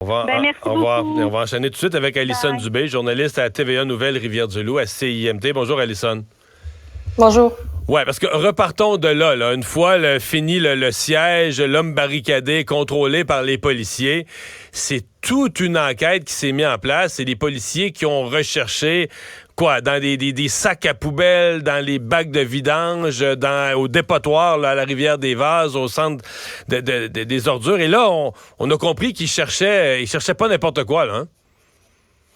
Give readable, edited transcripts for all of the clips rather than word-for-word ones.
Merci On beaucoup. va enchaîner tout de suite avec Alison Bye. Dubé, journaliste à TVA Nouvelle Rivière-du-Loup, à CIMT. Bonjour, Alison. Bonjour. Ouais, parce que repartons de là. Une fois fini le siège, l'homme barricadé, contrôlé par les policiers, c'est toute une enquête qui s'est mise en place. C'est les policiers qui ont recherché quoi, dans des sacs à poubelle, dans les bacs de vidange, au dépotoir là, à la rivière des Vases, au centre des ordures. Et là, on a compris qu'ils cherchaient pas n'importe quoi, là. Hein?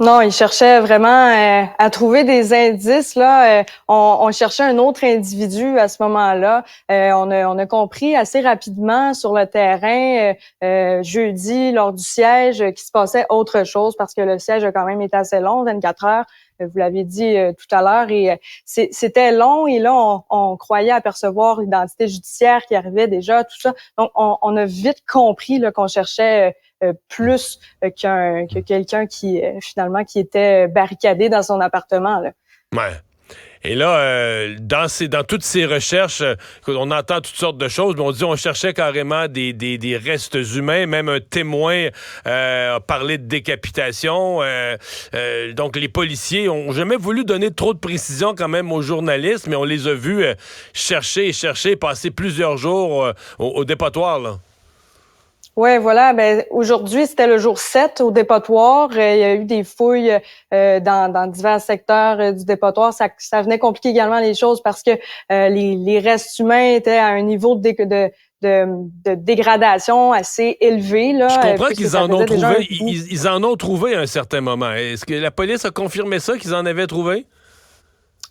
Non, il cherchait vraiment à trouver des indices. Là, on cherchait un autre individu à ce moment-là. On a compris assez rapidement sur le terrain, jeudi, lors du siège, qu'il se passait autre chose parce que le siège a quand même été assez long, 24 heures. Vous l'avez dit tout à l'heure. Et c'était long. Et là, on croyait apercevoir l'identité judiciaire qui arrivait déjà, tout ça. Donc, on a vite compris là, qu'on cherchait plus que quelqu'un qui finalement qui était barricadé dans son appartement. Là. Ouais. Et là, dans toutes ces recherches, on entend toutes sortes de choses, mais on cherchait carrément des restes humains, même un témoin a parlé de décapitation. Donc, les policiers ont jamais voulu donner trop de précisions quand même aux journalistes, mais on les a vus chercher, passer plusieurs jours au dépotoir, là. Ouais, voilà. Ben aujourd'hui, c'était le jour 7 au dépotoir. Il y a eu des fouilles dans divers secteurs du dépotoir. Ça venait compliquer également les choses parce que les restes humains étaient à un niveau de dégradation assez élevé. Là, Je comprends puisque qu'ils ça en ont faisait déjà un trouvé. bout. Ils en ont trouvé à un certain moment. Est-ce que la police a confirmé ça, qu'ils en avaient trouvé?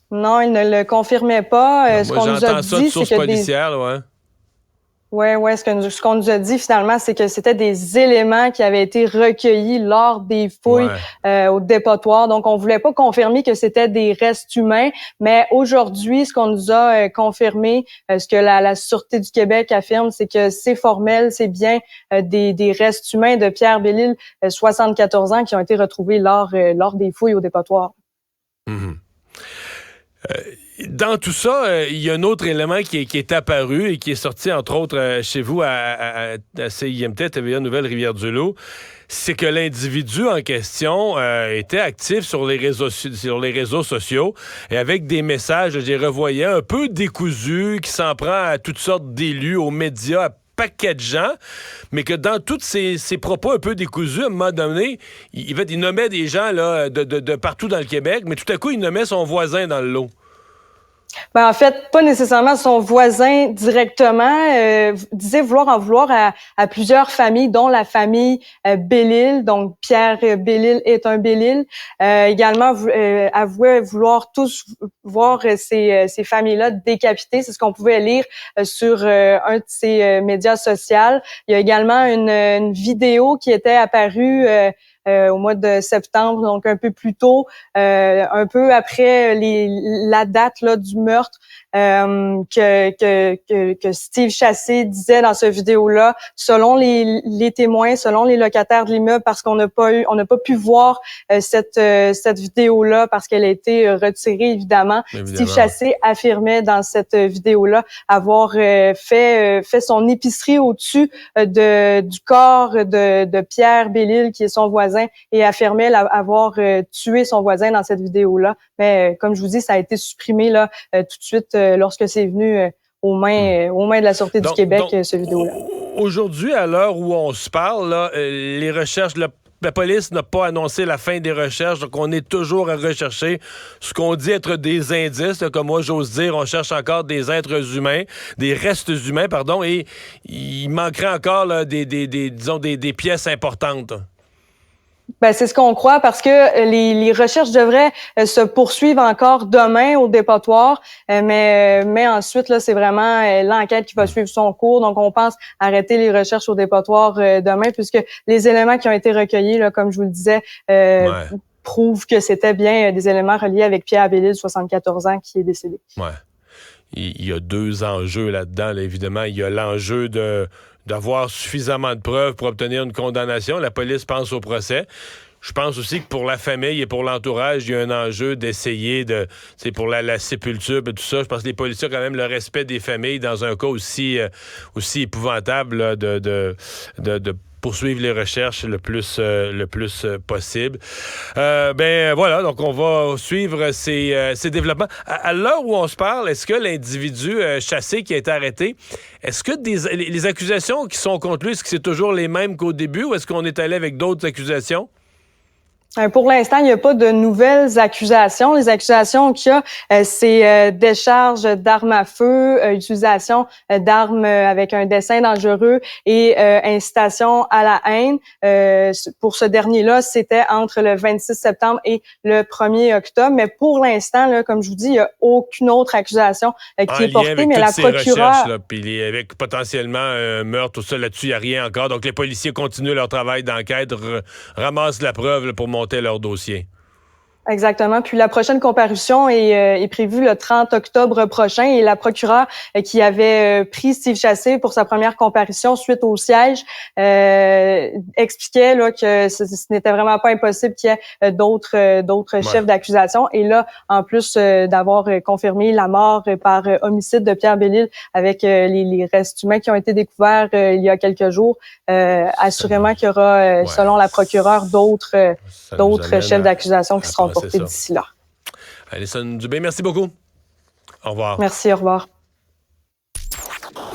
Non, ils ne le confirmaient pas. Non, Ce moi, qu'on nous a j'entends ça de dit, c'est sources que policières, là, ouais. Ouais, ce qu'on nous a dit finalement, c'est que c'était des éléments qui avaient été recueillis lors des fouilles Ouais. au dépotoir. Donc, on voulait pas confirmer que c'était des restes humains, mais aujourd'hui, ce qu'on nous a confirmé, ce que la Sûreté du Québec affirme, c'est que c'est formel, c'est bien des restes humains de Pierre Bellil, 74 ans, qui ont été retrouvés lors des fouilles au dépotoir. Mhm. Dans tout ça, il y a un autre élément qui est apparu et qui est sorti, entre autres, chez vous à CIMT, TVA Nouvelle Rivière-du-Loup, c'est que l'individu en question était actif sur les réseaux sociaux et avec des messages, je les revoyais, un peu décousus, qui s'en prend à toutes sortes d'élus, aux médias, à paquet de gens, mais que dans tous ces propos un peu décousus, à un moment donné, il nommait des gens là, de partout dans le Québec, mais tout à coup, il nommait son voisin dans le lot. Ben, en fait, pas nécessairement son voisin directement. Disait vouloir en vouloir à plusieurs familles, dont la famille Bellil. Donc, Pierre Bellil est un Bellil. Également, avouait vouloir tous voir ces familles-là décapitées. C'est ce qu'on pouvait lire sur un de ses médias sociaux. Il y a également une vidéo qui était apparue au mois de septembre, donc un peu plus tôt, un peu après la date là du meurtre, que Steve Chassé disait dans cette vidéo-là, selon les témoins, selon les locataires de l'immeuble, parce qu'on n'a pas pu voir cette vidéo-là parce qu'elle a été retirée évidemment. Steve Chassé affirmait dans cette vidéo-là avoir fait son épicerie au-dessus du corps de Pierre Bellil, qui est son voisin, et affirmait avoir tué son voisin dans cette vidéo-là. Mais comme je vous dis, ça a été supprimé là tout de suite lorsque c'est venu aux mains de la Sûreté du Québec, ce vidéo-là. Aujourd'hui, à l'heure où on se parle, là, les recherches, la police n'a pas annoncé la fin des recherches, donc on est toujours à rechercher ce qu'on dit être des indices, là, comme moi j'ose dire, on cherche encore des êtres humains, des restes humains, pardon, et il manquerait encore là, disons, des pièces importantes. Ben, c'est ce qu'on croit parce que les recherches devraient se poursuivre encore demain au dépotoir, mais ensuite là c'est vraiment l'enquête qui va suivre son cours. Donc on pense arrêter les recherches au dépotoir demain, puisque les éléments qui ont été recueillis là, comme je vous le disais, prouvent que c'était bien des éléments reliés avec Pierre Bellil, 74 ans, qui est décédé. Ouais. Il y a deux enjeux là-dedans, là, évidemment. Il y a l'enjeu d'avoir suffisamment de preuves pour obtenir une condamnation. La police pense au procès. Je pense aussi que pour la famille et pour l'entourage, il y a un enjeu d'essayer c'est pour la sépulture et tout ça. Je pense que les policiers ont quand même le respect des familles dans un cas aussi épouvantable là, de poursuivre les recherches le plus possible. Voilà, donc on va suivre ces développements. À l'heure où on se parle, est-ce que l'individu chassé qui a été arrêté, est-ce que les accusations qui sont contre lui, est-ce que c'est toujours les mêmes qu'au début ou est-ce qu'on est allé avec d'autres accusations? Pour l'instant, il n'y a pas de nouvelles accusations. Les accusations qu'il y a, c'est décharge d'armes à feu, utilisation d'armes avec un dessin dangereux et incitation à la haine. Pour ce dernier-là, c'était entre le 26 septembre et le 1er octobre. Mais pour l'instant, là, comme je vous dis, il n'y a aucune autre accusation qui est portée. Mais la procureure... Puis avec potentiellement un meurtre, tout ça, là-dessus, il n'y a rien encore. Donc, les policiers continuent leur travail d'enquête, ramassent la preuve là, pour monter leur dossier. Exactement. Puis la prochaine comparution est prévue le 30 octobre prochain et la procureure qui avait pris Steve Chassé pour sa première comparution suite au siège expliquait là que ce n'était vraiment pas impossible qu'il y ait d'autres chefs d'accusation. Et là, en plus d'avoir confirmé la mort par homicide de Pierre Bellil avec les restes humains qui ont été découverts il y a quelques jours, assurément qu'il y aura, selon la procureure, d'autres chefs d'accusation qui seront portés d'ici là. Alison Dubé, merci beaucoup. Au revoir. Merci, au revoir.